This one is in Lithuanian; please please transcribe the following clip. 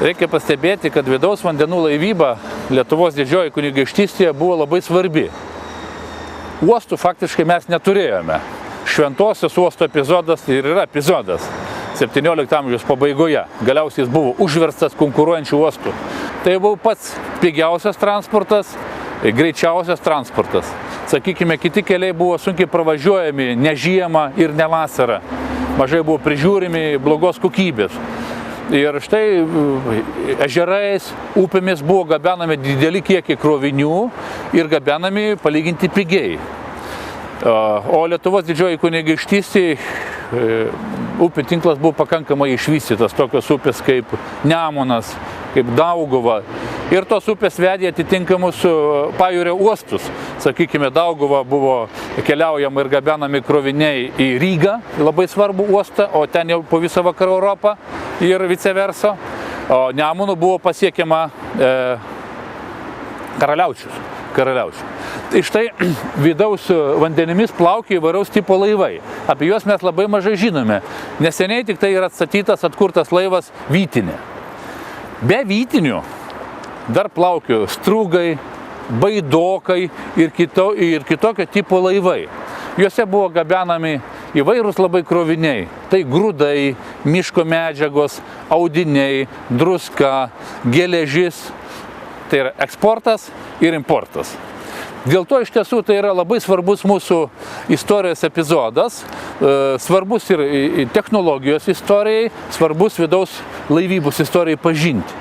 Reikia pastebėti, kad vidaus vandenų laivyba Lietuvos didžioji kunigaikštystėje buvo labai svarbi. Uostų faktiškai mes neturėjome. Šventosios uosto epizodas ir yra epizodas 17 amžiaus pabaigoje. Galiausiai jis buvo užverstas konkuruojančių uostų. Tai buvo pats pigiausias transportas, greičiausias transportas. Sakykime, kiti keliai buvo sunkiai pravažiuojami ne žiemą ir ne vasarą. Mažai buvo prižiūrimi, blogos kokybės. Ir štai ežerais, upėmis buvo gabenami dideli kiekiai krovinių ir gabenami palyginti pigiai. O Lietuvos didžioji kunigaikštystėje upių tinklas buvo pakankamai išvystytas, tokios upės kaip Nemunas, kaip Daugava. Ir tos upės vedė atitinkamus pajūrio uostus. Sakykime, Daugava buvo keliaujama ir gabenami kroviniai į Rygą, labai svarbų uostą, o ten jau po visą vakarų Europą ir vice versa. O Nemunu buvo pasiekiama Karaliaučius. Tai štai vidaus vandenimis plaukė įvairaus tipo laivai. Apie juos mes labai mažai žinome. Neseniai tik tai yra atstatytas, atkurtas laivas Vytinė. Be Vytinių dar plaukė Strūgai, Baidokai ir kitokio tipo laivai. Juose buvo gabenami įvairūs labai kroviniai. Tai grūdai, miško medžiagos, audiniai, druska, geležis. Tai yra eksportas ir importas. Dėl to iš tiesų tai yra labai svarbus mūsų istorijos epizodas, svarbus ir technologijos istorijai, svarbus vidaus laivybos istorijai pažinti.